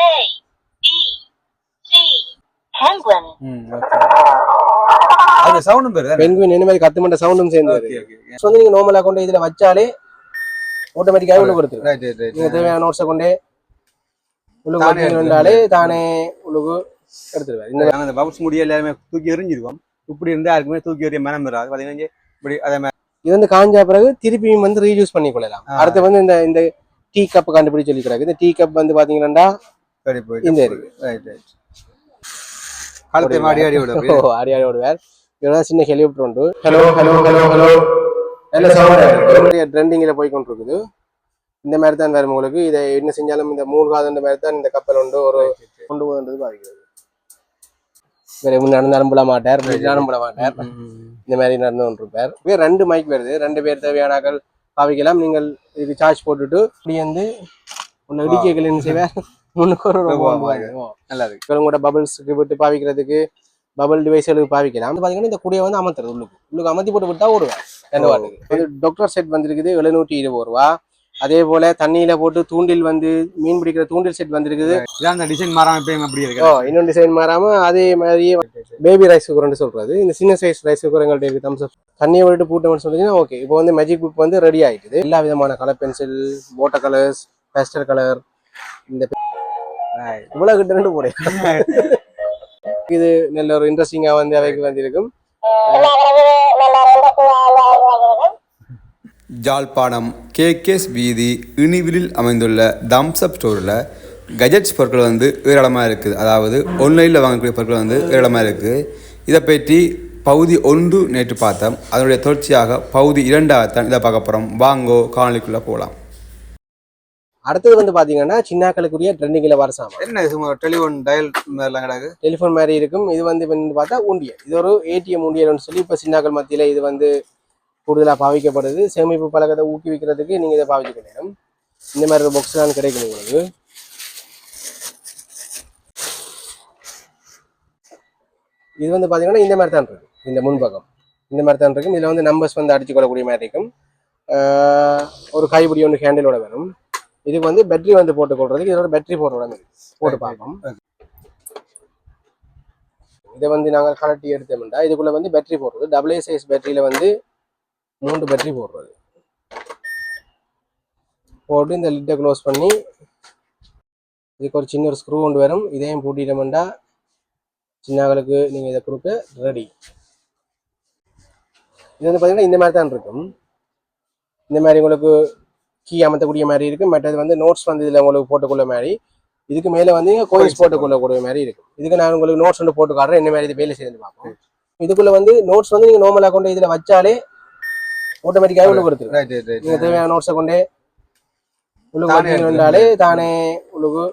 A B C penguin. அது சவுண்டும் பேரு penguin இந்த மாதிரி கத்து மண்ட சவுண்டும் சேர்ந்து வந்து நீங்க நார்மலா கொண்டு இதுல வச்சாலே ஆட்டோமேட்டிக்காவே உள்ள கொடுத்துரும். நீங்க தேவையான நோட்ஸை கொண்டே உள்ள வந்தாலே தானே உள்ளுக்கு எடுத்துருவாரு. இந்த பவுன்ஸ் முடிய எல்லாருமே தூக்கி எறிஞ்சிருவோம். இப்படி இருந்தா யாருக்குமே தூக்கி எறிய மனம் வராது. பாத்தீங்கன்னா இப்படி அதே மாதிரி இது வந்து காஞ்சா பிறகு திருப்பியும் வந்து ரீயூஸ் பண்ணி கொள்ளலாம். அடுத்து வந்து இந்த டீ கப் கண்டுபிடிச்சு சொல்லிக்கிறாங்க. இந்த டீ கப் வந்து பாத்தீங்கன்னா இந்த இருக்கு ஆடி ஆடி விடுவார். இதெல்லாம் சின்ன ஹெலிகாப்டர் உண்டு. ஹலோ ஹலோ ஹலோ ஹலோ நல்ல சவுண்ட் ட்ரெண்டிங்ல போய் கொண்டு இருக்குது. இந்த மாதிரி தான் வேறு உங்களுக்கு இதை என்ன செஞ்சாலும் இந்த 3 காதண்ட மாதிரி தான் இந்த கப்பல் உண்டு ஒரு கொண்டு போகுன்றது பாதிக்கிறது. வேற நடந்தாலும் போட மாட்டார், போட மாட்டார். இந்த மாதிரி நடந்து கொண்டிருப்பார். வேறு 2 மைக் வருது. 2 பேர் தேவையானாக்கள் பாவிக்கலாம். நீங்கள் இதுக்கு சார்ஜ் போட்டுட்டு இப்படி வந்து ஒன்று இடிக்கைகள் என்ன செய்வார் முன்னுக்கு ஒரு நல்லா இருக்கு. கூட பபிள்ஸுக்கு விட்டு பாவிக்கிறதுக்கு பபிள் டிவைஸ்களுக்கு பாவிக்கலாம். பார்த்தீங்கன்னா இந்த கூடிய வந்து அமர்த்துறது உள்ளுக்கு அமர்த்தி போட்டு விட்டா ஓடுவேன். 2 வாட்டுக்கு டாக்டர் செட் வந்திருக்குது 720 ரூபா. அதே போல தண்ணியில போட்டு தூண்டில் வந்து மீன் பிடிக்கிற தூண்டில் செட் வந்திருக்குது. டிசைன் மாறாம அப்படி இருக்கு. இன்னும் டிசைன் மாறாம அதே மாதிரியே பேபி ரைஸ் குக்கர்னு சொல்றது. இந்த சின்ன சைஸ் ரைஸ் குக்கர் எங்கள்கிட்ட இருக்கு. தம்ஸ் அப் தண்ணியை விட்டு பூட்டோம்னு சொல்லிங்கன்னா ஓகே. இப்போ வந்து மேஜிக் புக் வந்து ரெடி ஆயிடுது. எல்லா விதமான colour pencil, water colours, pastel colour, இந்த இவ்வளவு கிட்ட 2 போட இது நல்ல ஒரு இன்ட்ரெஸ்டிங்கா வந்து அவைக்கு வந்திருக்கும். ஜாழ்ப்பாணம் கேகேஎஸ் வீதி இனிவிலில் அமைந்துள்ள தம்ஸ் அப் ஸ்டோரில் கஜெட்ஸ் பொருட்கள் வந்து ஏராளமாக இருக்குது. அதாவது ஆன்லைனில் வாங்கக்கூடிய பொருட்கள் வந்து ஏராளமாக இருக்குது. இதை பற்றி பகுதி 1 நேற்று பார்த்தோம். அதனுடைய தொடர்ச்சியாக பகுதி 2 இதை பார்க்க போகிறோம். வாங்கோ காணொலிக்குள்ளே போகலாம். அடுத்தது வந்து பாத்தீங்கன்னா சின்னாக்களுக்குரிய ட்ரெண்டிங்ல வர சாமான். என்ன டெலிஃபோன் டயல் மாதிரிலாம் கிடையாது, டெலிஃபோன் மாதிரி இருக்கும். இது வந்து பார்த்தா உண்டியல். இது ஒரு ஏடிஎம் உண்டியல்னு சொல்லி இப்போ சின்னாக்கள் மத்தியில இது வந்து கூடுதலாக பாவிக்கப்படுது. சேமிப்பு பழக்கத்தை ஊக்குவிக்கிறதுக்கு நீங்க இதை பாவிக்க நேரம் இந்த மாதிரி ஒரு பாக்ஸ் தான் கிடைக்கும் உங்களுக்கு. இது வந்து பாத்தீங்கன்னா இந்த மாதிரி தான் இருக்கு. இந்த முன்பக்கம் இந்த மாதிரி தான் இருக்கும். இதுல வந்து நம்பர்ஸ் வந்து அடிச்சு கொள்ளக்கூடிய மாதிரி இருக்கும். ஒரு கைப்பிடி ஒன்று ஹேண்டிலோட வரும். இதுக்கு வந்து பேட்டரி வந்து போட்டு கொள்றதுக்கு இதோட பேட்டரி போடுற போட்டு பார்ப்போம். இதை வந்து நாங்கள் கலட்டி எடுத்தோம்னா இதுக்குள்ள வந்து பேட்டரி போடுறது. AA சைஸ் பேட்டரியில வந்து 3 பேட்டரி போடுறது. போட்டு இந்த லிட்டை க்ளோஸ் பண்ணி இதுக்கு ஒரு சின்ன ஒரு ஸ்க்ரூ கொண்டு வரும். இதையும் பூட்டிட்டோம்னா சின்னங்களுக்கு நீங்க இதை கொடுக்க ரெடி. இது வந்து பார்த்தீங்கன்னா இந்த மாதிரி தான் இருக்கும். இந்த மாதிரி உங்களுக்கு கீ அமர்த்தக்கூடிய மாதிரி இருக்கு. மற்றது வந்து நோட்ஸ் வந்து இதில் உங்களுக்கு போட்டுக்கொள்ள மாதிரி. இதுக்கு மேலே வந்து கோயின்ஸ் போட்டுக்கொள்ளக்கூடிய மாதிரி இருக்கும். இதுக்கு நான் உங்களுக்கு நோட்ஸ் வந்து போட்டு காட்டுறேன். என்ன மாதிரி இது வேலை செய்து பார்ப்போம். இதுக்குள்ள வந்து நோட்ஸ் வந்து நீங்கள் நார்மலாக கொண்டு இதில் வச்சாலே ஆட்டோமேட்டிக்காக உள்ள கொடுத்துரும். நீங்கள் தேவையான நோட்ஸை கொண்டே உள்ளுக்கு வந்தாலே தானே உள்ளுக்கு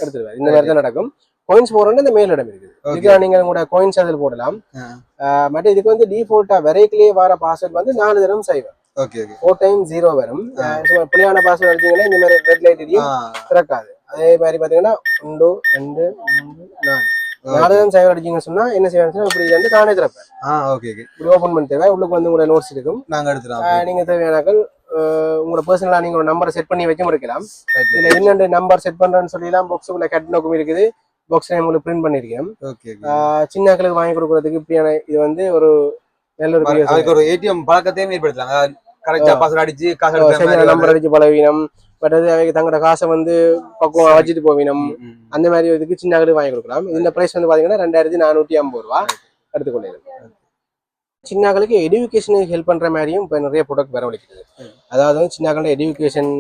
எடுத்துருவாரு. இந்த மாதிரி தான் நடக்கும். கோயின்ஸ் போடுறோம்னா இந்த மேல் இடம் இருக்குது. இதுக்கு நீங்கள் உங்களோட கோயின்ஸ் அதில் போடலாம். மற்ற இதுக்கு வந்து டிஃபால்ட்டா வெரைக்கிலேயே வர பாஸ்வேர்ட் வந்து 4 தடவை செய்வேன். 4 டைம் 0 வரும். புள்ளியான பாஸ்வேர்ட் அடிச்சீங்கன்னா இந்த மாதிரி ரெட் லைட் எரியும், திறக்காது. அதே மாதிரி பாத்தீங்கன்னா 1 2 3 4 தான் சைவர் அடிச்சீங்கன்னு சொன்னா என்ன செய்யணும், இப்படி வந்து தானே திறப்பேன். இப்படி ஓபன் பண்ணி தேவை. உள்ளுக்கு வந்து உங்களோட நோட்ஸ் இருக்கும். நீங்க தேவையானாக்கள் உங்களோட பர்சனலா நீங்க ஒரு நம்பரை செட் பண்ணி வைக்க முடிக்கலாம். இதுல என்னென்ன நம்பர் செட் பண்றேன்னு சொல்லலாம். பாக்ஸுக்குள்ள கட் நோக்கம் இருக்குது. பாக்ஸ் உங்களுக்கு பிரிண்ட் பண்ணிருக்கேன். சின்னக்களுக்கு வாங்கி கொடுக்கறதுக்கு இப்படியான இது வந்து ஒரு நல்ல ஒரு ஏடிஎம் பழக்கத்தையும் ஏற்படுத்தலாம். நம்பர் அடிச்சு பழவினம், பட் தங்களோட காசை வந்து பக்குவம் வச்சுட்டு போவினம். அந்த மாதிரி இதுக்கு சின்னங்களுக்கு வாங்கி கொடுக்கலாம். இந்த பிரைஸ் வந்து பாத்தீங்கன்னா 2450 ரூபா எடுத்துக்கொள்ளலாம். சின்னங்களுக்கு எஜுகேஷனுக்கு ஹெல்ப் பண்ற மாதிரியும் இப்போ நிறைய ப்ராடக்ட் வரவழைக்குது. அதாவது சின்னங்களோட எஜுகேஷன்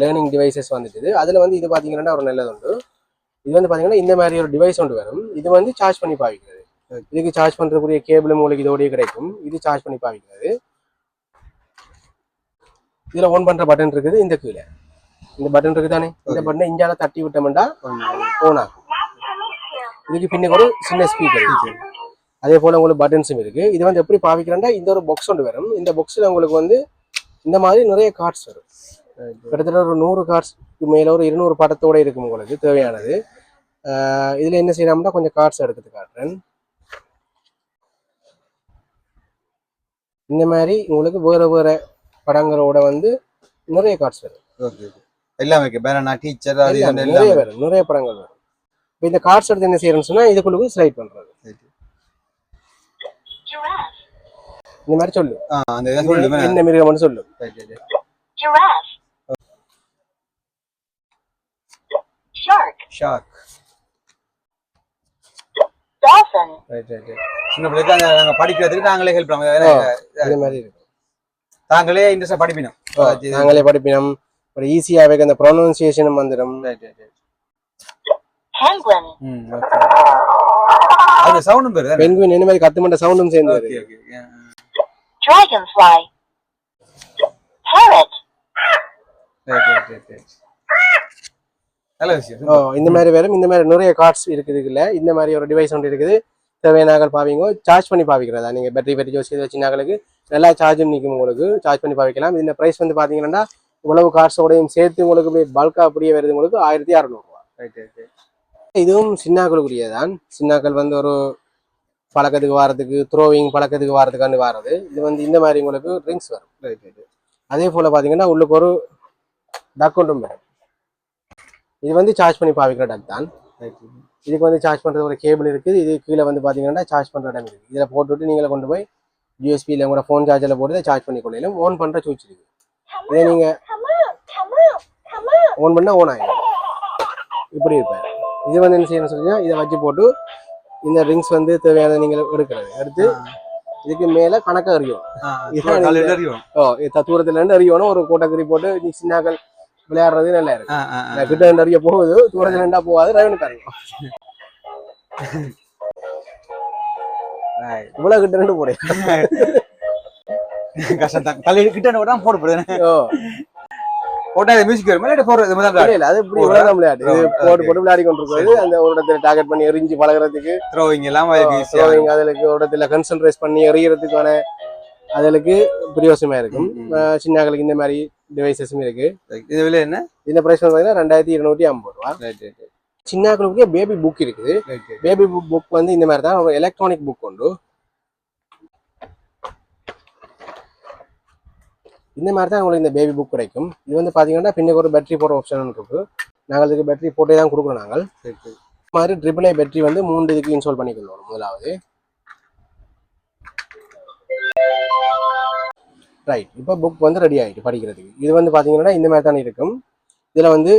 லேர்னிங் டிவைசஸ் வந்துட்டு அதுல வந்து இது பாத்தீங்கன்னா ஒரு நல்லது உண்டு. இது வந்து பாத்தீங்கன்னா இந்த மாதிரி ஒரு டிவைஸ் ஒன்று வரும். இது வந்து சார்ஜ் பண்ணி பாவிக்கிறது. இதுக்கு சார்ஜ் பண்றதுக்குரிய கேபிளும் உங்களுக்கு இதோடய கிடைக்கும். இது சார்ஜ் பண்ணி பாவிக்கிறது. இதுல ஓன் பண்ற பட்டன் இருக்குது. இந்த கீழே இந்த பட்டன் இருக்கு தானே, இந்த பட்டனை இஞ்சால தட்டி விட்டோம்னா ஓன் ஆகும். இதுக்கு பின்னுக்கு ஒரு சின்ன ஸ்பீக்கர் இருக்கு. அதே போல உங்களுக்கு பட்டன்ஸும் இருக்கு. இது வந்து எப்படி பாவிக்கிறேன்னா இந்த ஒரு பாக்ஸ் ஒன்று வரும். இந்த பாக்ஸ்ல உங்களுக்கு வந்து இந்த மாதிரி நிறைய கார்ட்ஸ் வரும். கிட்டத்தட்ட ஒரு 100 கார்ட்ஸ்க்கு மேல ஒரு 200 படத்தோட இருக்கும் உங்களுக்கு தேவையானது. இதுல என்ன செய்யலாம்னா கொஞ்சம் கார்ட்ஸ் எடுத்து காட்டுறேன். இந்த மாதிரி உங்களுக்கு வேற வேற படங்களோட வந்து நிறைய கார்ட்ஸ் வரும். எல்லாமே இருக்கு பேனா டீச்சர் அது எல்லாம் இது நிறைய எல்லாம் வரும், நிறைய படங்கள் வரும். இப்போ இந்த கார்ட்ஸ் எடுத்து என்ன செய்யறோம்னு சொன்னா இதுக்குள்ள ஸ்லைட் பண்றது. Giraffe. இந்த மாதிரி சொல்லு, அந்த இதை சொல்லு என்ன மிருகம்னு சொல்லு. Giraffe. Shark. Shark Dolphin. சின்ன பிள்ளைக்கு நாங்கள் படிக்கிறதுக்கு நாங்களே ஹெல்ப் பண்ணுவோம். இந்த மாதிரி இருக்கு. தாங்களே இன்ட்ரெஸ்டாக படிப்பினோம். நாங்களே படிப்பினோம். ஒரு ஈஸியாவே அந்த ப்ரொனன்சியேஷனும் வந்துடும். Penguin. அது சவுண்டும் பேரு பெங்குயின் இந்த மாதிரி கத்து மண்ட சவுண்டும் சேர்ந்து வருது. Dragonfly. Parrot. நல்ல விஷயம். இந்த மாதிரி வரும். இந்த மாதிரி நிறைய கார்ட்ஸ் இருக்குது. இல்ல இந்த மாதிரி ஒரு டிவைஸ் ஒன்று இருக்குது. தேவையான பாவிங்க சார்ஜ் பண்ணி பாவிக்கிறதா. நீங்க பேட்டரி ஜோசி வச்சுனாங்களுக்கு நல்லா சார்ஜும் நிற்கும். உங்களுக்கு சார்ஜ் பண்ணி பாவிக்கலாம். இந்த பிரைஸ் வந்து பாத்தீங்கன்னா உழவு கார்ட்ஸோடையும் சேர்த்து உங்களுக்கு பல்கா அப்படியே வருது. உங்களுக்கு 1600 ரூபா. இதுவும் சின்னாக்களுக்குரியதான். சின்னாக்கள் வந்து ஒரு பழக்கத்துக்கு வாரத்துக்கு, த்ரோவிங் பழக்கத்துக்கு வாரத்துக்காண்டு வாரது. இது வந்து இந்த மாதிரி உங்களுக்கு ட்ரிங்க்ஸ் வரும். அதே போல பாத்தீங்கன்னா உள்ளுக்கு ஒரு டக் ஒன்றும் வரும். இது வந்து சார்ஜ் பண்ணி பாவிக்கிற டக் தான். இதுக்கு வந்து சார்ஜ் பண்றது ஒரு கேபிள் இருக்குது. இது கீழே வந்து பாத்தீங்கன்னா சார்ஜ் பண்ற இடம் இருக்குது. இதில் போட்டுவிட்டு நீங்களை கொண்டு போய் யூஎஸ்பியில் உங்களோட ஃபோன் சார்ஜரில் போட்டு சார்ஜ் பண்ணி கொள்ளையிலும். ஓன் பண்ற சூழ்ச்சி இருக்கு. இதை நீங்க ஓன் பண்ணா ஓன் ஆகிடும். இப்படி இருப்பாரு. இது வந்து என்ன செய்யணும்னு சொன்னீங்கன்னா இதை வச்சு போட்டு இந்த ரிங்ஸ் வந்து தேவையான நீங்கள் எடுக்கிறது. எடுத்து இதுக்கு மேல கணக்கா அறியும். தூரத்துல இருந்து அறியணும். ஒரு கோட்டக்கறி போட்டு நீ சின்னாக்கள் விளையாடுறது நல்லா இருக்கு. கிட்ட இருந்து அறிய போகுது, தூரத்துல இருந்தா போகாது. ரெவன்யூ தரணும். இவ்வளவு கிட்ட இருந்து போடு கஷ்டம். தள்ளி கிட்ட போடு போட்டா மியூசிக் வரும். இல்ல அது இப்படி இவ்வளவுதான் விளையாட்டு. இது போட்டு போட்டு விளையாடி கொண்டிருக்கிறது. அந்த ஒரு இடத்துல டார்கெட் பண்ணி எரிஞ்சு பழகிறதுக்கு த்ரோவிங் எல்லாம் அதுக்கு ஒரு இடத்துல கன்சன்ட்ரேட் பண்ணி எறிகிறதுக்கான அதுக்கு பிரயோசனமா இருக்கும். சின்னங்களுக்கு இந்த மாதிரி டிவைசஸும் இருக்கு. இது விலை என்ன? இந்த பிரைஸ் பாத்தீங்கன்னா 2250 ரூபா. சின்னங்களுக்கு பேபி புக் இருக்குது. பேபி புக் வந்து இந்த மாதிரி தான் ஒரு எலக்ட்ரானிக் புக் உண்டு. இந்த மாதிரி தான் உங்களுக்கு இந்த பேபி புக் கிடைக்கும். இது வந்து பாத்தீங்கன்னா பின்னுக்கு ஒரு பேட்டரி போடுற ஆப்ஷன் இருக்கு. நாங்கள் இதுக்கு பேட்டரி போட்டே தான் கொடுக்குறோம். நாங்கள் மாதிரி AAA பேட்டரி வந்து 3 இதுக்கு இன்ஸ்டால் பண்ணிக்கொள்ளணும். முதலாவது ரைட். இப்போ புக் வந்து ரெடி ஆகிட்டு படிக்கிறதுக்கு. இது வந்து பாத்தீங்கன்னா இந்த மாதிரி தான் இருக்கும். இதுல வந்து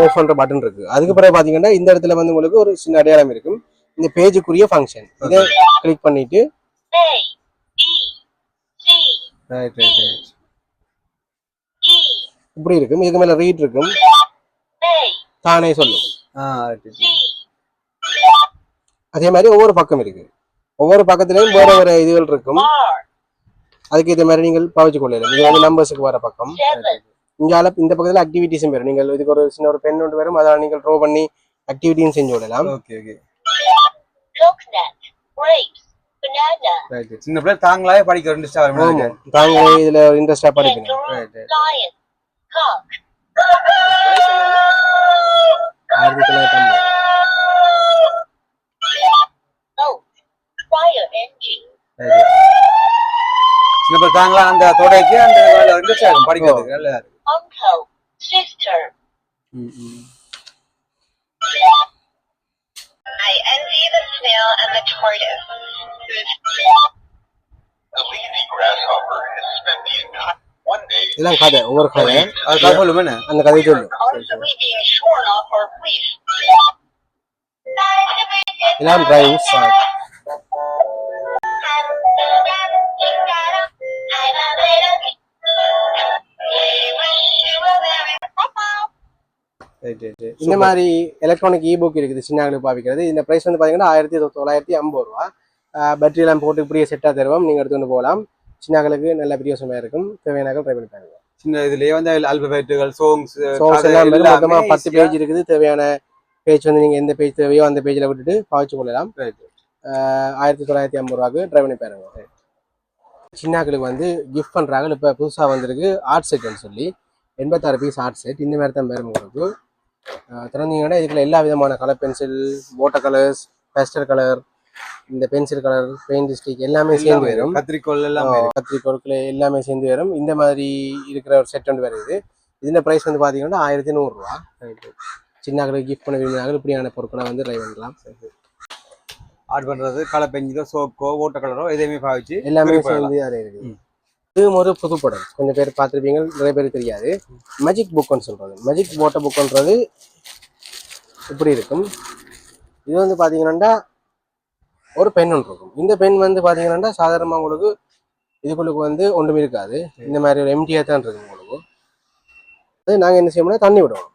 ஆஃப் பண்ற பட்டன் இருக்கு. அதுக்கு பிறகு பாத்தீங்கன்னா இந்த இடத்துல வந்து உங்களுக்கு ஒரு சின்ன அடையாளம் இருக்கும். இந்த பேஜுக்குரிய ஃபங்க்ஷன் இதை கிளிக் பண்ணிட்டு இப்படி இருக்கும். இதுக்கு மேல ரீட் இருக்கும். தானே சொல்லும். அதே மாதிரி ஒவ்வொரு பக்கம் இருக்கு. ஒவ்வொரு பக்கத்திலையும் வேற வேற இதுகள் இருக்கும். அதுக்கு இதே மாதிரி நீங்கள் பாவிச்சு கொள்ளலாம். இது வந்து நம்பர்ஸுக்கு வர பக்கம். இங்கால இந்த பக்கத்துல ஆக்டிவிட்டிஸும் வரும். நீங்கள் இதுக்கு ஒரு சின்ன ஒரு பென் ஒன்று வரும். அதனால நீங்கள் ட்ரா பண்ணி ஆக்டிவிட்டியும் செஞ்சு விடலாம். சின்ன பிள்ளை தாங்களாவே படிக்க இன்ட்ரெஸ்டா வரும். தாங்களே இதுல இன்ட்ரெஸ்டா படிக்கணும். சின்ன பிள்ளை தாங்களா அந்த தொடைக்கு அந்த இன்ட்ரெஸ்டா இருக்கும் படிக்கிறதுக்கு. நல்லா இருக்கு. I envy the snail and the tortoise. The lazy grasshopper has spent the entire one day. இதெல்லாம் கதை, ஒவ்வொரு கதை. அது கதை சொல்லுமே. அந்த கதை சொல்லு. Constantly being shorn off our fleece. இதெல்லாம் ரைம்ஸ். இந்த மாதிரி எலக்ட்ரானிக் இ-புக் இருக்குது. சின்னங்களுக்கு பாவிக்கிறது. இந்த பிரைஸ் வந்து பாத்தீங்கன்னா 1950 ரூபா. பேட்டரி எல்லாம் போட்டு இப்படியே செட்டா தருவோம். நீங்க எடுத்து கொண்டு போகலாம். சின்னங்களுக்கு நல்ல பிரியோசமா இருக்கும். தேவையான ட்ரை பண்ணி பாருங்க. சின்ன இதுலயே வந்து ஆல்பபெட்டுகள், சாங்ஸ் எல்லாம் மொத்தமா 10 பேஜ் இருக்குது. தேவையான பேஜ் வந்து நீங்க எந்த பேஜ் தேவையோ அந்த பேஜ்ல விட்டுட்டு பாவிச்சு கொள்ளலாம். 1950 ரூபாய்க்கு ட்ரை பண்ணி பாருங்க. சின்னங்களுக்கு வந்து கிஃப்ட் பண்றாங்க. இப்ப புதுசா வந்திருக்கு ஆர்ட் செட்னு சொல்லி 86 பீஸ் ஆர்ட் செட். இந்த மாதிரி தான் பேரும் உங்களுக்கு திறந்தீங்கன்னா இதுக்குள்ள எல்லா விதமான colour pencil, water colours, pastel colour, இந்த பென்சில் கலர் பெயிண்ட் ஸ்டிக் எல்லாமே சேர்ந்து வரும். கத்திரிக்கோல் எல்லாமே கத்திரிக்கோல் எல்லாமே சேர்ந்து வரும். இந்த மாதிரி இருக்கிற ஒரு செட் ஒன்று வருது. இதில் ப்ரைஸ் வந்து பார்த்தீங்கன்னா 1100 ரூபா. சின்ன கிஃப்ட் பண்ண விரும்பினாங்க இப்படியான பொருட்களை வந்து ட்ரை பண்ணலாம். ஆட் பண்ணுறது கலர் பெஞ்சோ சோக்கோ வாட்டர் கலரோ எதையுமே பாவிச்சு எல்லாமே சேர்ந்து அதில் இருக்குது. இதுவும் ஒரு புது படம், கொஞ்சம் பேர் பார்த்துருப்பீங்க, நிறைய பேருக்கு தெரியாது. மேஜிக் புக்குன்னு சொல்கிறது. மேஜிக் வாட்டர் புக்குன்றது இப்படி இருக்கும். இது வந்து பார்த்தீங்கன்னா ஒரு பென் ஒன்று இருக்கும். இந்த பென் வந்து பார்த்தீங்கன்னா சாதாரணமாக உங்களுக்கு இதுக்குள்ளுக்கு வந்து ஒன்றும் இருக்காது. இந்த மாதிரி ஒரு எம்டியாக தான் இருக்கும் உங்களுக்கு. அது நாங்கள் என்ன செய்யணும்னா தண்ணி விடுவோம்.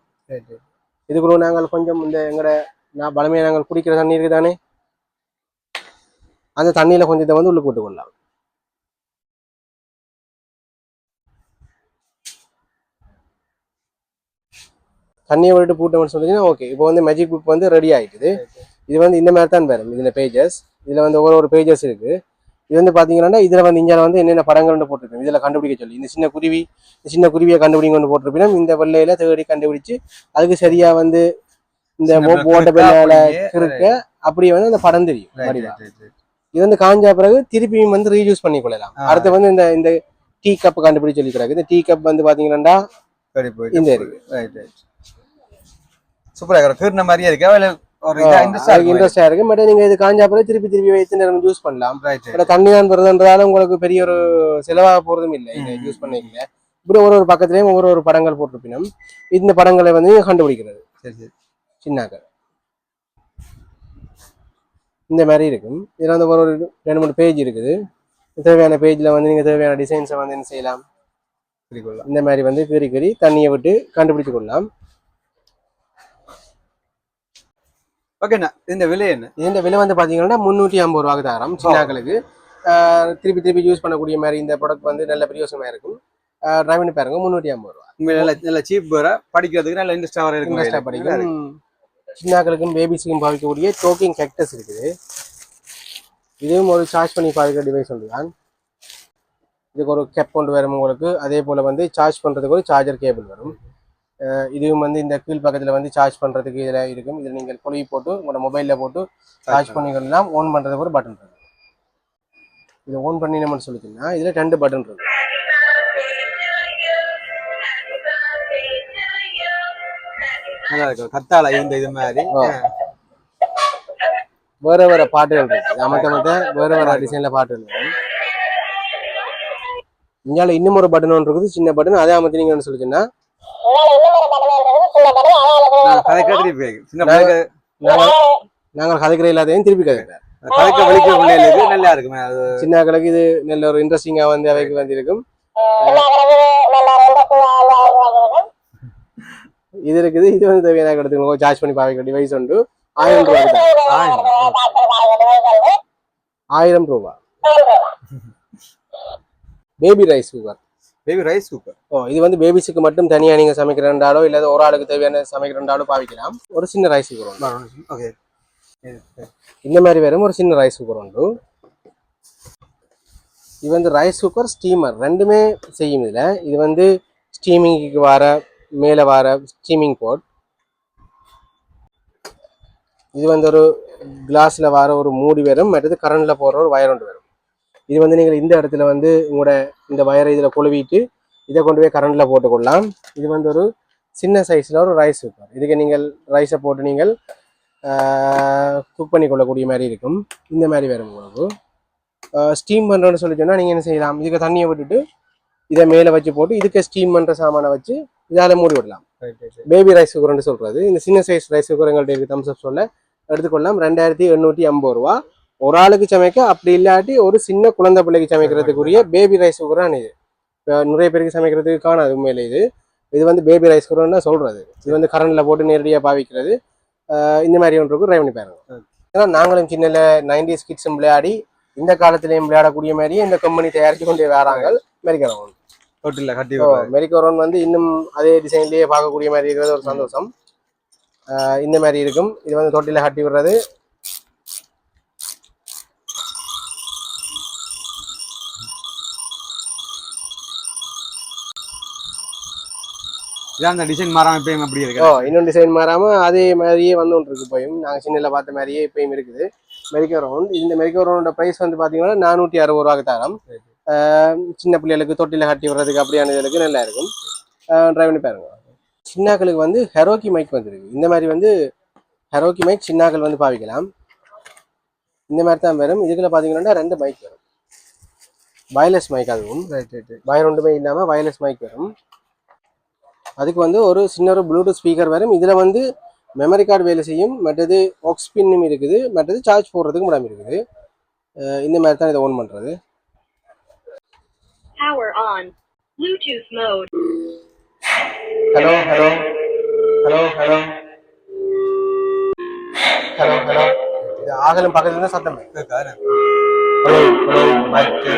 இதுக்குள்ள நாங்கள் கொஞ்சம் இந்த எங்களோட பழமையாக நாங்கள் குடிக்கிற தண்ணி இருக்குது தானே, அந்த தண்ணியில் கொஞ்சத்தை வந்து உள்ளே போட்டு கொள்ளலாம். தண்ணியை விட்டு போட்டோம்னு சொன்னீங்கன்னா ஓகே. இப்போ வந்து மேஜிக் புக் வந்து ரெடி ஆகிட்டுது. இது வந்து இந்த மாதிரி தான் வரும். இதில் பேஜஸ், இதில் வந்து ஒரு பேஜஸ் இருக்குது. இது வந்து பார்த்தீங்கன்னா இதில் வந்து இங்கே வந்து என்னென்ன படங்கள்னு போட்டிருக்கோம். இதில் கண்டுபிடிக்க சொல்லி இந்த சின்ன குருவியை கண்டுபிடிங்கன்னு போட்டிருப்பீங்க. இந்த வெள்ளையில தேடி கண்டுபிடிச்சு அதுக்கு சரியா வந்து இந்த ஓட்ட பெண்ணால இருக்க அப்படியே வந்து அந்த படம் தெரியும். இது வந்து காஞ்சா பிறகு திருப்பியும் வந்து ரீயூஸ் பண்ணி கொள்ளலாம். அடுத்து வந்து இந்த டீ கப் கண்டுபிடிச்சு சொல்லிக்கிறாங்க. இந்த டீ கப் வந்து பார்த்தீங்கன்னா இந்த இருக்கு. சூப்பரா மாதிரியே இருக்கு. இன்ட்ரெஸ்டா இருக்கு. பட் நீங்க இது காஞ்சா பிறகு திருப்பி வைத்து நேரம் யூஸ் பண்ணலாம். தண்ணி தான் வருதுன்றதால உங்களுக்கு பெரிய ஒரு செலவாக போறதும் இல்லை. இதை யூஸ் பண்ணிக்கல. இப்படி ஒரு பக்கத்துலயும் ஒவ்வொரு படங்கள் போட்டிருப்பினும் இந்த படங்களை வந்து கண்டுபிடிக்கிறது சின்னாக்கள் இந்த மாதிரி இருக்கும். இதுல வந்து ஒரு 2-3 பேஜ் இருக்குது. தேவையான பேஜ்ல வந்து நீங்க தேவையான டிசைன்ஸை வந்து என்ன செய்யலாம், இந்த மாதிரி வந்து கீறி தண்ணியை விட்டு கண்டுபிடிச்சு கொள்ளலாம். ஓகேண்ணா, இந்த விலை என்ன? இந்த விலை வந்து பார்த்தீங்கன்னா 350 ரூபாய்க்கு தரோம் சின்னாக்களுக்கு. திருப்பி யூஸ் பண்ணக்கூடிய மாதிரி இந்த ப்ராடக்ட் வந்து நல்ல பிரயோசனமாக இருக்கும். ட்ரைவ் பாருங்க 350 ரூபா. நல்ல சீப் வேற, படிக்கிறதுக்கு நல்ல இன்ட்ரெஸ்டாக படிக்கும். சின்னாக்களுக்கும் பேபிஸுக்கும் பாவிக்கக்கூடிய டோக்கிங் கேக்டஸ் இருக்குது. இதுவும் ஒரு சார்ஜ் பண்ணி பாவிக்கிற டிவைஸ் ஒன்று தான். இதுக்கு ஒரு கேப் கொண்டு வரும் உங்களுக்கு. அதே போல் வந்து சார்ஜ் பண்ணுறதுக்கு ஒரு சார்ஜர் கேபிள் வரும். இதுவும் வந்து இந்த கீழ் பக்கத்தில் வந்து சார்ஜ் பண்ணுறதுக்கு இதில் இருக்கும். இதில் நீங்கள் கொழுவி போட்டு உங்களோட மொபைலில் போட்டு சார்ஜ் பண்ணிக்கலாம். ஓன் பண்ணுறதுக்கு ஒரு பட்டன் இருக்குது. இதை ஓன் பண்ணினோம்னு சொல்லிட்டீங்கன்னா இதில் 2 பட்டன் இருக்குது. நல்லா இருக்கும். கத்தாழை இந்த இது மாதிரி வேற பாட்டுகள் இருக்கு. மத்த வேற டிசைன்ல பாட்டுகள் இருக்கு. இங்கால இன்னும் ஒரு பட்டன் ஒன்று இருக்குது, சின்ன பட்டன். அதே அமர்த்தினீங்கன்னு சொல்லிச்சுன்னா நாங்கள் கதைக்கிற எல்லாத்தையும் திருப்பி கதைக்கிறேன். நல்லா இருக்கும். சின்ன கணக்கு இது நல்ல ஒரு இன்ட்ரெஸ்டிங்கா வந்து அவைக்கு வந்திருக்கும். இது இருக்குது. இது வந்து தேவையான எடுத்துக்கணும். சார்ஜ் பண்ணி பாவிக்கிற டிவைஸ் உண்டு. 1000 ரூபாய். 1000 ரூபாய். Baby rice cooker. இது வந்து பேபிஸுக்கு மட்டும் தனியா நீங்க சமைக்கிறண்டாலோ இல்ல ஒரு ஆளுக்கு தேவையான சமைக்கிறண்டாலோ பாவிக்கலாம். ஒரு சின்ன ரைஸ் குக்கர். இந்த மாதிரி வரும் ஒரு சின்ன ரைஸ் குக்கர் உண்டு. இது வந்து ரைஸ் குக்கர், ஸ்டீமர் ரெண்டுமே செய்யும். இதுல இது வந்து ஸ்டீமிங்க்கு வர மேல வர ஸ்டீமிங் போட். இது வந்து ஒரு கிளாஸ்ல வர ஒரு மூடி வரும். மற்றது கரண்ட்ல போற ஒரு வயர் ஒன்று வரும். இது வந்து நீங்கள் இந்த இடத்துல வந்து உங்களோட இந்த வயரை இதுல கொழுவிட்டு இதை கொண்டு போய் கரண்ட்ல போட்டுக்கொள்ளலாம். இது வந்து ஒரு சின்ன சைஸ்ல ஒரு ரைஸ் குக்கர். இதுக்கு நீங்கள் ரைஸை போட்டு நீங்கள் குக் பண்ணி கொள்ளக்கூடிய மாதிரி இருக்கும். இந்த மாதிரி வரும் உங்களுக்கு. ஸ்டீம் பண்ணுறோன்னு சொல்லி சொன்னால் நீங்கள் என்ன செய்யலாம், இதுக்கு தண்ணியை விட்டுட்டு இதை மேலே வச்சு போட்டு இதுக்கு ஸ்டீம் பண்ணுற சாமானை வச்சு இதால் மூடி விடலாம். பேபி ரைஸ் குக்கர்னு சொல்கிறது. இந்த சின்ன சைஸ் ரைஸ் குக்கர் எங்கள்கிட்ட இருக்குது. தம்ஸ்அப் சொல்ல எடுத்துக்கொள்ளலாம். 2850 ரூபா. ஒரு ஆளுக்கு சமைக்க, அப்படி இல்லாட்டி ஒரு சின்ன குழந்தை பிள்ளைக்கு சமைக்கிறதுக்குரிய பேபி ரைஸ் குக்கரான இது. இப்போ நிறைய பேருக்கு சமைக்கிறதுக்கு காணாது உண்மையில. இது வந்து பேபி ரைஸ் குக்கர்னு சொல்கிறது. இது வந்து கரண்டில் போட்டு நேரடியாக பாவிக்கிறது. இந்த மாதிரி ஒன்று ட்ரை பண்ணி பாருங்க. ஏன்னா நாங்களும் சின்ன 90s கிட்ஸும் விளையாடி இந்த காலத்திலையும் விளையாடக்கூடிய மாதிரியே இந்த கம்பெனி தயாரித்து கொண்டு வராங்க. மெரிக்கரோன் மெரிக்கரோன் வந்து இன்னும் அதே டிசைன்லேயே பார்க்கக்கூடிய மாதிரி இருக்கிறது ஒரு சந்தோஷம். இந்த மாதிரி இருக்கும். இது வந்து தொட்டில கட்டி விடுறது. டிசைன் மாறாம இப்பயும் அப்படி இருக்கு. இன்னும் டிசைன் மாறாம அதே மாதிரியே வந்து ஒன்று இருக்கு. இப்பயும் நாங்கள் சின்னல பார்த்த மாதிரியே இப்பயும் இருக்குது. மெரிக்கோ ரவுண்ட். இந்த மெரிக்கோ ரவுண்டோட ப்ரைஸ் வந்து பார்த்தீங்கன்னா 460 ரூபாய்க்கு தரம். சின்ன பிள்ளைகளுக்கு தொட்டில கட்டி விடுறதுக்கு அப்படியான இதுகளுக்கு நல்லா இருக்கும். ட்ரை பண்ணி பாருங்க. சின்னாக்களுக்கு வந்து ஹெரோக்கி மைக் வந்துருக்கு. இந்த மாதிரி வந்து ஹெரோக்கி மைக் சின்னாக்கள் வந்து பாவிக்கலாம். இந்த மாதிரி தான் வரும். இதுக்குள்ள பார்த்தீங்கன்னா 2 மைக் வரும். வயர்லெஸ் மைக், அதுவும் வயர் ஒன்றுமே இல்லாமல் வயர்லெஸ் மைக் வரும். அதுக்கு வந்து ஒரு சின்ன ஒரு ப்ளூடூத் ஸ்பீக்கர் வரும். இதில் வந்து மெமரி கார்டு வேலை செய்யும், மற்றது ஆக்ஸ் பின்னும் இருக்குது, மற்றது சார்ஜ் போடுறதுக்கு இடம் இருக்குது. இந்த மாதிரி தான் இதை ஓன் பண்ணுறது. Power on. Bluetooth mode. Hello hello hello hello hello hello. இது ஆகலும் பக்கத்துல தான் சத்தம். Hello hello mic.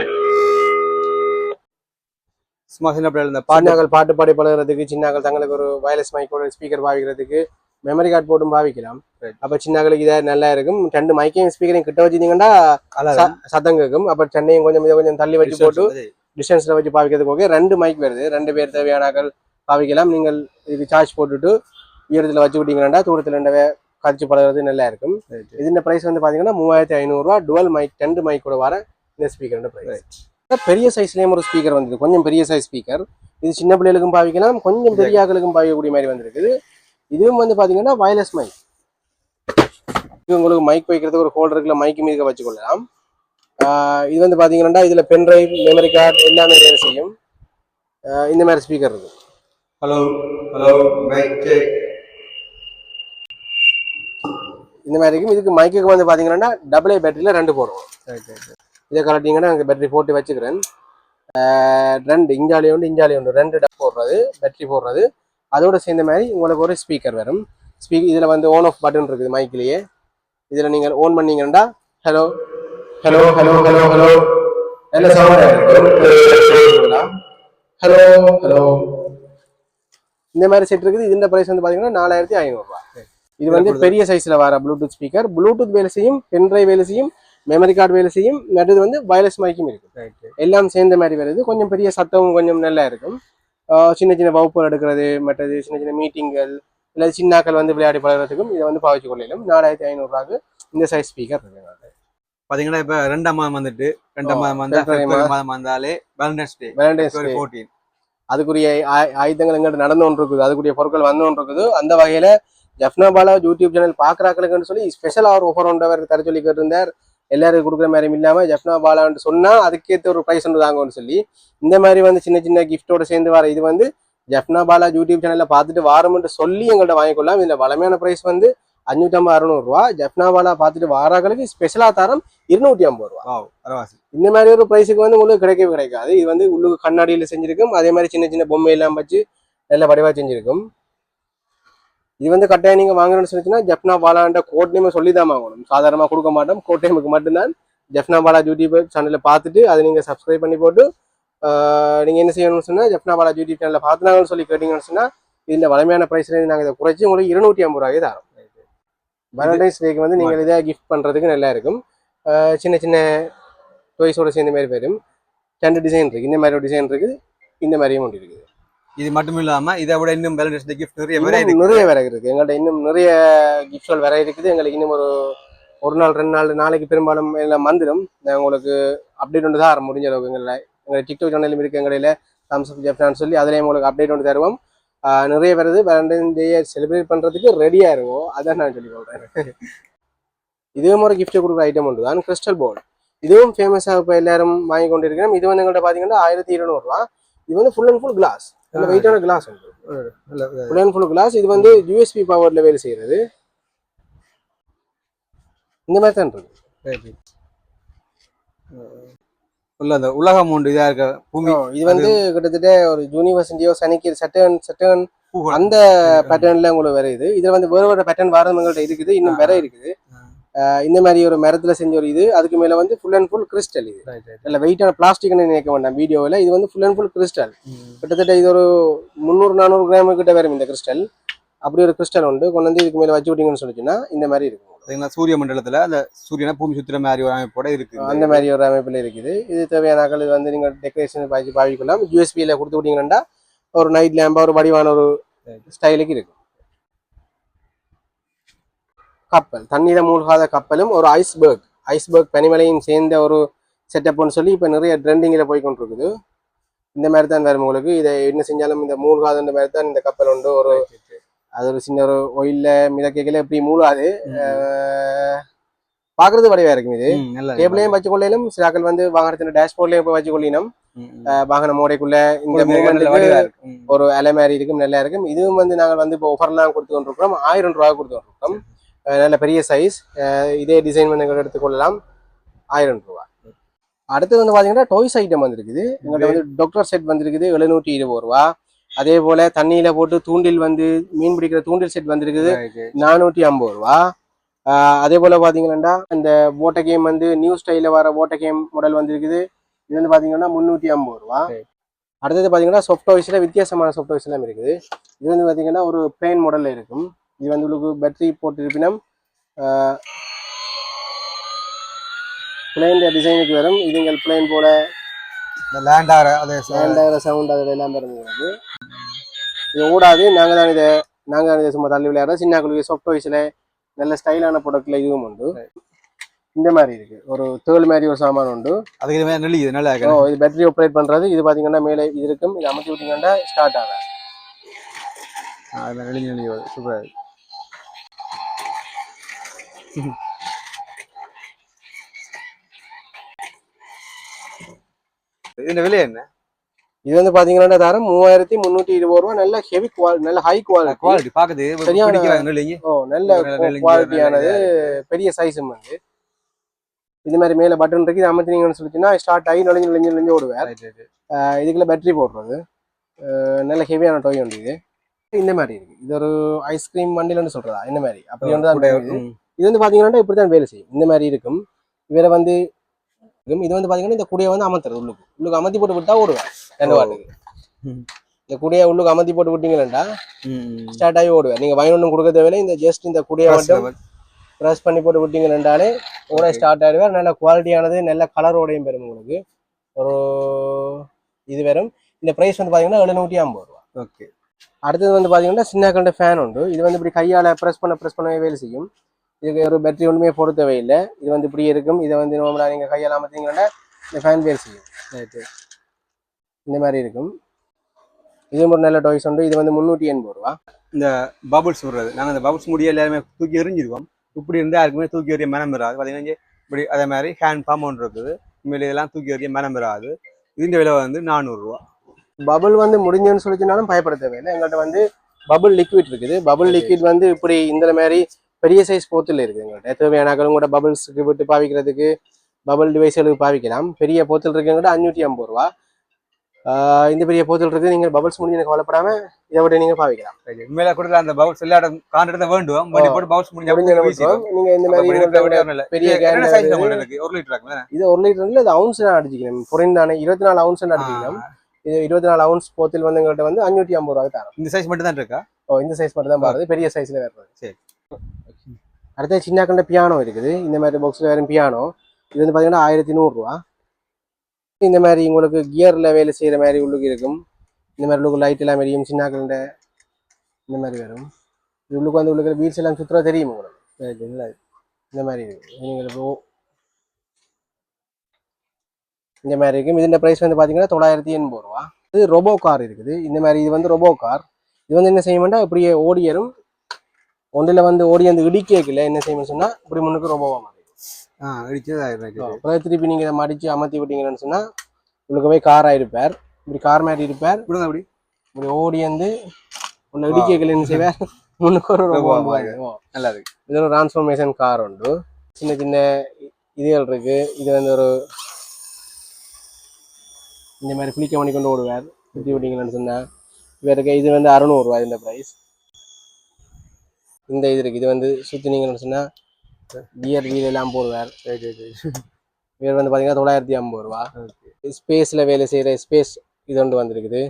சும்மா சின்ன பிள்ளைகள் இந்த சின்னாக்கள் பாட்டு பாடி பழகிறதுக்கு, சின்னாக்கள் தங்களுக்கு ஒரு வயர்லெஸ் மைக்கோட ஸ்பீக்கர் பாவிக்கிறதுக்கு மெமரி கார்டு போட்டும் பாவிக்கலாம். அப்ப சின்னாக்களுக்கு இதை நல்லா இருக்கும். 2 மைக்கையும் ஸ்பீக்கரையும் கிட்ட வச்சிருந்தீங்கன்னா சத்தம் கேட்கும். அப்ப சென்னையும் கொஞ்சம் தள்ளி வச்சு போட்டு டிஸ்டன்ஸ்ல வச்சு பாவிக்கிறதுக்கு ஓகே. 2 மைக் வருது. 2 பேர் தேவையானாக்கள் பாவிக்கலாம். நீங்கள் இதுக்கு சார்ஜ் போட்டுட்டு உயரத்துல வச்சு விட்டீங்கன்னா தூரத்துல 2 கழிச்சு பழகிறது நல்லா இருக்கும். இதுன்ற பிரைஸ் வந்து பாத்தீங்கன்னா 3500 ரூபா. டுவல் மைக் 2 மைக் கூட வர இந்த ஸ்பீக்கர் பிரைஸ். பெரிய சைஸ்லயும் ஒரு ஸ்பீக்கர் வந்துருக்கு. கொஞ்சம் பெரிய சைஸ் ஸ்பீக்கர். இது சின்ன பிள்ளைகளுக்கும் பாவிக்கலாம், கொஞ்சம் பெரிய ஆக்களுக்கும் பாவிக்கக்கூடிய மாதிரி வந்திருக்குது. இதுவும் வந்து பாத்தீங்கன்னா வயர்லெஸ் மைக். உங்களுக்கு மைக் வைக்கிறதுக்கு ஒரு ஹோல்டர் இருக்குல்ல, மைக் மீது வச்சுக்கொள்ளலாம். இது வந்து பாத்தீங்கன்னா இதுல பென் டிரைவ், மெமரி கார்டு எல்லாமே வேலை செய்யும். இந்த மாதிரி ஸ்பீக்கர் இருக்கு. Hello hello mic check. இந்த மாதிரி இருக்கும். இதுக்கு மைக்குக்கு வந்து பாத்தீங்கன்னா AA பேட்டரியில 2 போடுவோம். இதை கலட்டிங்கன்னா எனக்கு பேட்டரி போட்டு வச்சுக்கிறேன். 2 இஞ்சாலி உண்டு 2 டப் போடுறது, பேட்டரி போடுறது. அதோட சேர்ந்த மாதிரி உங்களுக்கு ஒரு ஸ்பீக்கர் வரும். இதில் வந்து ஆன் ஆஃப் பட்டன் இருக்குது மைக்லேயே. இதில் நீங்கள் ஓன் பண்ணீங்கன்னா hello hello hello hello hello நல்ல சவுண்ட் ஹலோ ஹலோ இந்த மாதிரி செட் இருக்குது. இந்த பிரைஸ் வந்து பார்த்தீங்கன்னா 4500 ரூபா. இது வந்து பெரிய சைஸில் வர ப்ளூடூத் ஸ்பீக்கர். ப்ளூடூத் வேலை செய்யும், பென் டிரைவ் வேலை செய்யும், மெமரி கார்டு வேலை செய்யும், மற்றது வந்து வயர்லெஸ் மைக்கும் இருக்கு. எல்லாம் சேர்ந்த மாதிரி வருது. கொஞ்சம் பெரிய சத்தமும் கொஞ்சம் நல்லா இருக்கும். சின்ன சின்ன வகுப்புகள் எடுக்கிறது, மற்றது சின்ன சின்ன மீட்டிங்கள் இல்லை சின்னாக்கள் வந்து விளையாடி பழகிறதுக்கும் இதை வந்து பாவிச்சு கொள்ளையிலும். 4500 ரூபாய்க்கு இந்த சைஸ் ஸ்பீக்கர் இருக்கு. பாத்தீங்கன்னா இப்ப 2ஆம் மாதம் வந்துட்டு 2ஆம் மாதம் வந்தா பிப்ரவரி மாதம் வந்தாலே வேலண்டைன்ஸ் டே 14. அதுக்குரிய ஆயுதங்கள் எங்கிட்ட நடந்து ஒன்று இருக்குது, அதுக்குரிய பொருட்கள் வந்து ஒன்று இருக்குது. அந்த வகையில ஜப்னா பாலா யூடியூப் சேனல் பாக்குறாக்களுக்குன்னு சொல்லி ஸ்பெஷலா ஒரு ஆஃபர் ஒன்றவர் தர சொல்லி கேட்டிருந்தார். எல்லாரும் கொடுக்குற மாதிரி இல்லாம ஜப்னா பாலான்னு சொன்னா அதுக்கேற்ற ஒரு ப்ரைஸ் ஒன்று தாங்கன்னு சொல்லி இந்த மாதிரி வந்து சின்ன சின்ன கிஃப்டோட சேர்ந்து வர இது வந்து ஜப்னா பாலா யூடியூப் சேனல்ல பார்த்துட்டு வாரம்னு சொல்லி எங்கள்கிட்ட வாங்கிக்கொள்ளலாம். இதுல வளமையான ப்ரைஸ் வந்து 550-600 ரூபா. ஜப்னா பாலா பார்த்துட்டு வாராக்களுக்கு ஸ்பெஷலா தரம் 250 ரூபா. இந்த மாதிரி ஒரு ப்ரைஸுக்கு வந்து உங்களுக்கு கிடைக்கவே கிடைக்காது. இது வந்து உள்ளுக்கு கண்ணாடியில செஞ்சிருக்கும். அதே மாதிரி சின்ன சின்ன பொம்மை எல்லாம் வச்சு நல்ல வடிவா செஞ்சிருக்கும். இது வந்து கட்டாயம் நீங்க வாங்கணும்னு சொல்லிச்சுன்னா ஜப்னா பாலான்ற கோட் நேம் சொல்லி தான் வாங்கணும். சாதாரணமாக கொடுக்க மாட்டோம். கோட் நேமுக்கு மட்டும்தான். ஜப்னா பாலா யூடியூப் சேனலில் பார்த்துட்டு அதை நீங்க சப்ஸ்கிரைப் பண்ணி போட்டு நீங்க என்ன செய்யணும்னு சொன்னா ஜப்னா பாலா யூடியூப் சேனலில் பார்த்துனாங்கன்னு சொல்லி கேட்டீங்கன்னு சொன்னா இந்த வளமையான பிரைஸ்ல நாங்கள் இதை குறைச்சி உங்களுக்கு 250 ரூபாய்க்கு தரோம். வேலண்டைன்ஸ் டேக்கு வந்து நீங்கள் இதை கிஃப்ட் பண்றதுக்கு நல்லா இருக்கும். சின்ன சின்ன டொய்ஸோட சேர்ந்த மாதிரி வரும். 2 டிசைன் இருக்கு. இந்த மாதிரி ஒரு டிசைன் இருக்குது, இந்த மாதிரியும் ஒன்று இருக்குது. இது மட்டும் இல்லாம இதை விட இன்னும் வேலண்டைன்ஸ் டே கிஃப்ட் நிறைய வேற இருக்கு. எங்கள்கிட்ட இன்னும் நிறைய கிஃப்ட்கள் வேற இருக்குது. எங்களுக்கு இன்னும் ஒரு நாள் 2 நாள் நாளைக்கு பெரும்பாலும் எல்லாம் வந்துடும். நான் உங்களுக்கு அப்டேட் ஒன்று தான் முடிஞ்ச அளவுக்கு எங்களை டிக்டாக் சேனலும் இருக்கு. எங்களில் தம்ஸ் அப் ஜப்னான்னு சொல்லி அதிலேயே உங்களுக்கு அப்டேட் ஒன்று தருவோம். நிறைய வருது. வேலண்டைன் டேயை செலிப்ரேட் பண்றதுக்கு ரெடியா இருக்கும். அதான் நான் சொல்லி சொல்றேன். இதுவும் ஒரு கிஃப்ட் கொடுக்குற ஐட்டம் ஒன்று தான் கிறிஸ்டல் போல். இதுவும் ஃபேமஸாக இப்போ எல்லாரும் வாங்கி கொண்டு இருக்கிறோம். இது வந்து எங்கள்கிட்ட பார்த்தீங்கன்னா 1200 ரூபா. இது வந்து ஃபுல் அண்ட் ஃபுல் கிளாஸ், வெயிட்டான glass, full and full glass. இது வந்து யூஎஸ்பி பவர்ல வேலை செய்யறது. இந்த மாதிரி தான் இருக்கு. அந்த உலகம் ஒன்று இதா இருக்க பூமி. இது வந்து கிட்டத்தட்ட ஒரு யூனிவர்சிட்டியோ சனிக்கு சட்டன் அந்த பேட்டர்ன்ல உங்களுக்கு வேற இது. இதுல வந்து வேற பேட்டர்ன் வாரங்கள்ட்ட இருக்குது, இன்னும் வேற இருக்குது. இந்த மாதிரி ஒரு மரத்துல செஞ்ச ஒரு இது. அதுக்கு மேல வந்து ஃபுல் அண்ட் ஃபுல் கிறிஸ்டல். இது இல்ல வெயிட்டான பிளாஸ்டிக்னு நினைக்க வேண்டாம். வீடியோவில் இது வந்து ஃபுல் அண்ட் ஃபுல் கிறிஸ்டல். கிட்டத்தட்ட இது ஒரு 300-400 கிராம் கிட்ட வரும் இந்த கிறிஸ்டல். அப்படி ஒரு கிறிஸ்டல் உண்டு. கொண்டு வந்து இதுக்கு மேல வச்சு விட்டீங்கன்னு சொல்லிச்சுன்னா இந்த மாதிரி இருக்கும். சூரிய மண்டலத்துல அந்த சூரியனை பூமி சுத்துற மாதிரி ஒரு அமைப்போட இருக்கு. அந்த மாதிரி ஒரு அமைப்புல இருக்குது. இது தேவையான இது வந்து நீங்க டெக்கரேஷன் பாவிக்கலாம். யூஎஸ்பியில கொடுத்து விட்டீங்கன்னா ஒரு நைட் லேம்பா ஒரு வடிவான ஒரு ஸ்டைலுக்கு இருக்கும். கப்பல், தண்ணீரை மூழ்காத கப்பலும் ஒரு ஐஸ்பர்க் பனிமலையும் சேர்ந்த ஒரு செட்டப்னு சொல்லி இப்போ நிறைய ட்ரெண்டிங்கில் போய் கொண்டிருக்குது. இந்த மாதிரி தான் வேறு உங்களுக்கு இதை என்ன செஞ்சாலும் இந்த மூழ்காதுன்ற மாதிரி தான் இந்த கப்பல் உண்டு. ஒரு அது ஒரு சின்ன ஒரு ஒயில்ல மிதக்கைகள எப்படி மூழ்காது, பாக்குறது வடிவா இருக்கும். இது டேபிளையும் வச்சு கொள்ளையிலும் சிலாக்கள் வந்து வாகனத்தின் டேஷ்போர்ட்லயும் போய் வச்சு கொள்ளினோம். வாகனம் மோடைக்குள்ள இந்த மூமெண்ட்டுக்கு ஒரு அலை மாதிரி இருக்கும், நல்லா இருக்கும். இதுவும் வந்து நாங்கள் வந்து இப்போ ஆஃபர்லாம் கொடுத்து கொண்டிருக்கிறோம். 1000 ரூபாய் கொடுத்து கொண்டிருக்கோம். நல்ல பெரிய சைஸ், இதே டிசைன் வந்து எங்களை எடுத்துக்கொள்ளலாம். 1000 ரூபாய். அடுத்து வந்து பாத்தீங்கன்னா டாய்ஸ் ஐட்டம் வந்துருக்குது. எங்கள்கிட்ட வந்து டாக்டர் செட் வந்துருக்குது 720 ரூபா. அதே போல தண்ணியில போட்டு தூண்டில் வந்து மீன் பிடிக்கிற தூண்டில் செட் வந்துருக்குது 450 ரூபா. அதே போல பாத்தீங்கன்னா இந்த ஓட்ட கேம் வந்து நியூ ஸ்டைல வர ஓட்ட கேம் மாடல் வந்துருக்குது. இது வந்து பாத்தீங்கன்னா 350 ரூபா. அடுத்தது பாத்தீங்கன்னா சாஃப்ட் டாய்ஸ்ல வித்தியாசமான சாஃப்ட் டாய்ஸ் எல்லாம் இருக்குது. இது வந்து பாத்தீங்கன்னா ஒரு பிளேன் மாடல்ல இருக்கும். இது வந்து உங்களுக்கு பேட்டரி போட்டிருப்பினும் பிளேன் டிசைனுக்கு வரும். இதுங்கள் பிளேன் போல லேண்ட் ஆகிற சவுண்ட் அதில் எல்லாம் இருந்துருக்கு. இது ஓடாது. நாங்கள் தான் இதை சும்மா தள்ளி விளையாடுற சின்ன குழுக்கு சாஃப்ட் டாய்ஸ்ல நல்ல ஸ்டைலான ப்ராடக்ட்ல இதுவும் உண்டு. இந்த மாதிரி இருக்கு ஒரு தேள் மாதிரி ஒரு சாமான் உண்டு. அதுக்கு நல்லா இது பேட்டரி ஆப்ரேட் பண்றது. இது பாத்தீங்கன்னா மேலே இது இருக்கும். இது அமுத்தி விட்டீங்கன்னா ஸ்டார்ட் ஆகும். சூப்பர். இந்த விலை என்ன? இது வந்து பாத்தீங்கன்னா தரம் 3320 ரூபா. நல்ல ஹெவி குவாலிட்டி, நல்ல ஹை குவாலிட்டி பாக்குது. நல்ல குவாலிட்டியானது, பெரிய சைஸும் வந்து இது மாதிரி மேல பட்டன் இருக்கு. இது அமர்த்தினீங்கன்னு சொல்லிச்சுன்னா ஸ்டார்ட் ஆகி நுழைஞ்சு ஓடுவார். இதுக்குள்ள பேட்டரி போடுறது. நல்ல ஹெவியான டோய் உண்டு. இது இந்த மாதிரி இருக்கு. இது ஒரு ஐஸ்கிரீம் வண்டிலன்னு சொல்றதா இந்த மாதிரி அப்படி ஒன்று. இது வந்து பாத்தீங்கன்னா இப்படித்தான் வேலை செய்யும். இந்த மாதிரி இருக்கும். இவரை வந்து இது வந்து பாத்தீங்கன்னா இந்த கூடைய வந்து அமர்த்துறது. உள்ளுக்கு அமர்த்தி போட்டு விட்டா ஓடுவேன் 2 வாட்டுக்கு. இந்த கூடைய உள்ளுக்கு அமர்த்தி போட்டு விட்டீங்கன்னா ஸ்டார்ட் ஆகி ஓடுவேன். நீங்க வயன் ஒன்றும் கொடுக்க தேவையில்லை. இந்த ஜஸ்ட் இந்த கூடைய மட்டும் ப்ரெஸ் பண்ணி போட்டு விட்டீங்கன்னாலே ஓட ஸ்டார்ட் ஆயிடுவேன். நல்ல குவாலிட்டியானது, நல்ல கலரோடையும் பெறும் உங்களுக்கு. ஒரு இது வரும். இந்த பிரைஸ் வந்து பாத்தீங்கன்னா 750 ரூபா. ஓகே. அடுத்தது வந்து பாத்தீங்கன்னா சின்ன கண்ட ஃபேன் உண்டு. இது வந்து இப்படி கையால ப்ரெஸ் பண்ணவே வேலை செய்யும். இதுக்கு ஒரு பேட்டரி ஒன்றுமே போட தேவையில்லை. இது வந்து இப்படி இருக்கும். இதை வந்து நார்மலா நீங்க கையால் அமர்த்தீங்கன்னா இந்த ஃபேன் வேலை செய்யும். இந்த மாதிரி இருக்கும். இது ஒரு நல்ல டாய்ஸ் உண்டு. இது வந்து 380 ரூபா. இந்த பபுள்ஸ் விடுறது, நாங்கள் இந்த பபுள்ஸ் முடிய எல்லாருமே தூக்கி எறிஞ்சிருவோம். இப்படி இருந்தால் யாருக்குமே தூக்கி எறிய மனம் வராது. பார்த்தீங்கன்னா இப்படி அதே மாதிரி ஹேண்ட் பம்ப் ஒன்று இருக்குது. இனிமேல் இதெல்லாம் தூக்கி எறிய மனம் வராது. இந்த விலை வந்து 400 ரூபா. பபுள் வந்து முடிஞ்சுன்னு சொல்லிச்சுனாலும் பயப்பட தேவையில்லை. எங்கள்கிட்ட வந்து பபுள் லிக்விட் இருக்குது. பபுள் லிக்விட் வந்து இப்படி இந்த மாதிரி பெரிய சைஸ் போத்தில் இருக்குது. எங்கள்கிட்ட தேவையானாக்களும் கூட பபுள்ஸுக்கு விட்டு பாவிக்கிறதுக்கு, பபுள் டிவைஸ்களுக்கு பாவிக்கலாம். பெரிய போத்தில் இருக்குங்கிட்ட 550 ரூபா. இந்த பெரிய போத்தில் இருக்குது. நீங்கள் பபுள்ஸ் முடிஞ்சு எனக்கு கவலைப்படாம இதை விட நீங்க பாவிக்கலாம். உண்மையில கூட அந்த பபுள்ஸ் எல்லா காண்றத வேண்டும். பபுள்ஸ் முடிஞ்ச நீங்க இந்த மாதிரி பெரிய கேன் 1 லிட்டர் இது 1 லிட்டர் இல்ல, இது அவுன்ஸ் அடிச்சிக்கணும். புரிந்தானே 24 அவுன்ஸ் அடிச்சிக்கணும். இது 24 அவுன்ஸ் போத்தில் வந்து எங்கள்கிட்ட வந்து 550 ரூபாய் தரும். இந்த சைஸ் மட்டும் தான் இருக்கா? இந்த சைஸ் மட்டும் தான் பாருது. பெரிய சைஸ்ல வேறு. சரி. அடுத்த சின்ன கண்ட பியானோ இருக்குது. இந்த மாதிரி பாக்ஸ்ல வேற பியானோ. இது வந்து பாத்தீங்கன்னா 1100 ரூபா. இந்த மாதிரி உங்களுக்கு கியர்ல வேலை செய்யற மாதிரி உள்ளுக்கு இருக்கும். இந்த மாதிரி உள்ளுக்கு லைட் எல்லாம் எரியும். சின்ன கண்ட இந்த மாதிரி வரும். இது உள்ளுக்கு வந்து உள்ளுக்கு வீல்ஸ் எல்லாம் சுத்தரா தெரியும் உங்களுக்கு. இந்த மாதிரி இருக்கு. நீங்க இந்த மாதிரி இருக்கும். இதோட பிரைஸ் வந்து பாத்தீங்கன்னா 980 ரூபா. இது ரோபோ கார் இருக்குது. இந்த மாதிரி இது வந்து ரோபோ கார். இது வந்து என்ன செய்யணும்னா இப்படியே ஓடியரும் ஒன்றில் வந்து ஓடி அந்த இடிக்கல என்ன செய்யணும்னு சொன்னா இப்படி முன்னுக்கு ரோபோவா மாறி திருப்பி நீங்க இதை மடிச்சு அமர்த்தி விட்டீங்கன்னு சொன்னா உங்களுக்கு போய் காரா இருப்பார். இப்படி கார் மாதிரி இருப்பார். அப்படி இப்படி ஓடி வந்து ஒன்னு இடிக்கல என்ன செய்வார், முன்னுக்கு ஒரு ரோபோ. நல்லா இருக்கு. இது ஒரு டிரான்ஸ்ஃபர்மேஷன் கார் உண்டு. சின்ன சின்ன இதுகள் இருக்கு. இது வந்து ஒரு இந்த மாதிரி ஃபிளிக்க பண்ணி கொண்டு ஓடுவார். சுற்றி விட்டீங்கன்னு சொன்னா இவருக்கு இது வந்து 600 ரூபாய் இந்த பிரைஸ். இந்த இது இருக்கு. இது வந்து சுற்றினீங்கன்னு சொன்னா கியர் வீல் எல்லாம் போடுவார். இவர் வந்து பார்த்தீங்கன்னா 950 ரூபா. ஸ்பேஸ்ல வேலை செய்யற ஸ்பேஸ் இது ஒன்று வந்துருக்குது.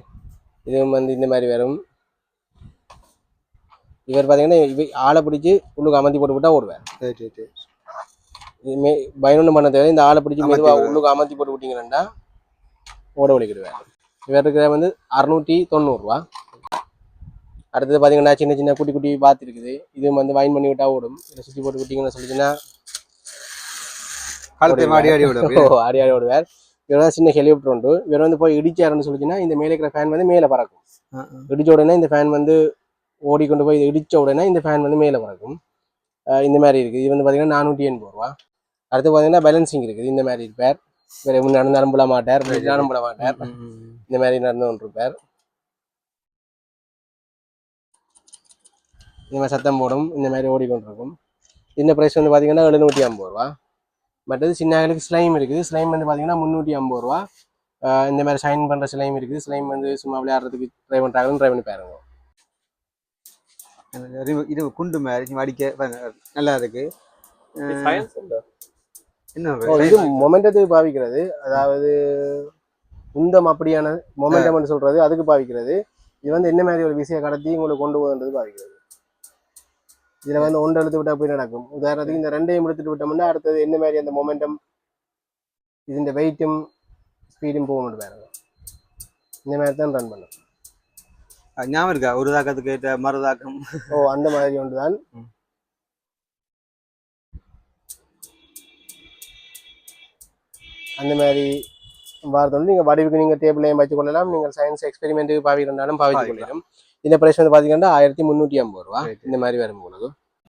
இதுவும் வந்து இந்த மாதிரி வரும். இவர் பார்த்தீங்கன்னா ஆளை பிடிச்சி உள்ளுக்கு அமர்த்தி போட்டு விட்டா ஓடுவார். பயனொன்றும் பண்ண தேவை. இந்த ஆளை பிடிச்சி மெதுவாக உள்ளுக்கு அமர்த்தி போட்டு விட்டீங்கன்னா ஓட ஒழிக்கிடுவார். இவருக்கு வந்து 690 ரூபா. அடுத்தது பார்த்தீங்கன்னா சின்ன சின்ன குட்டி குட்டி பாத் இருக்குது. இதுவும் வந்து வைன் பண்ணி விட்டா ஓடும். இதை சுற்றி போட்டு விட்டீங்கன்னு சொல்லிச்சுன்னா காலத்தை ஆடி ஆடி விட ஆடி ஆடி ஓடுவார். இவர் சின்ன ஹெலிகாப்டர் உண்டு. இவர் வந்து போய் இடிச்சாருன்னு சொல்லிச்சுன்னா இந்த மேலே இருக்கிற ஃபேன் வந்து மேலே பறக்கும். இடிச்ச உடனே இந்த ஃபேன் வந்து ஓடிக்கொண்டு போய் இடிச்ச உடனே இந்த ஃபேன் வந்து மேலே பறக்கும். இந்த மாதிரி இருக்குது. இது வந்து பார்த்தீங்கன்னா 480 ரூபா. அடுத்து பார்த்தீங்கன்னா பேலன்சிங் இருக்குது. இந்த மாதிரி இருப்பார். வேறு நடந்து நரம்புல மாட்டார், நரம்புல மாட்டார். இந்த மாதிரி நடந்து கொண்டிருப்பார். இந்த மாதிரி சத்தம் போடும். இந்த மாதிரி ஓடிக்கொண்டிருக்கும். இந்த ப்ரைஸ் வந்து பார்த்தீங்கன்னா 750 ரூபா. மற்றது சின்னங்களுக்கு ஸ்லைம் இருக்குது. ஸ்லைம் வந்து பார்த்தீங்கன்னா 350 ரூபா. இந்த மாதிரி ஷைன் பண்ணுற ஸ்லைம் இருக்குது. ஸ்லைம் வந்து சும்மா விளையாடுறதுக்கு ட்ரை பண்ணுறாங்கன்னு ட்ரை பண்ணி பாருங்க. இது குண்டு மாதிரி அடிக்க நல்லா இருக்கு. இது மொமெண்டத்துக்கு பாவிக்கிறது. அதாவது உந்தம் அப்படியான மொமெண்டம் சொல்றது அதுக்கு பாவிக்கிறது. இது வந்து என்ன மாதிரி ஒரு விஷயம் கடத்தி உங்களுக்கு கொண்டு போகுன்றது பாவிக்கிறது. இதுல வந்து ஒன்று எழுத்து விட்டா போய் நடக்கும். உதாரணத்துக்கு இந்த ரெண்டையும் எடுத்துட்டு விட்டோம்னா அடுத்தது என்ன மாதிரி அந்த மொமெண்டம் இந்த வெயிட்டும் ஸ்பீடும் போக மட்டும் பாருங்க. இந்த மாதிரி தான் ரன் பண்ணும். ஞாபகம் இருக்கா ஒரு தாக்கத்துக்கு ஏற்ற மறுதாக்கம்? அந்த மாதிரி ஒன்றுதான். அந்த மாதிரி வாரத்தோடு நீங்கள் வடிவுக்கு நீங்கள் டேபிளையும் வச்சு கொள்ளலாம். நீங்கள் சயின்ஸ் எக்ஸ்பெரிமெண்ட்டுக்கு பாவிக்கிறனாலும் பாவிச்சு கொள்ளலாம். இந்த ப்ரைஸ் வந்து பார்த்தீங்கன்னா 1350 ரூபா. இந்த மாதிரி வரும் உங்களுக்கு.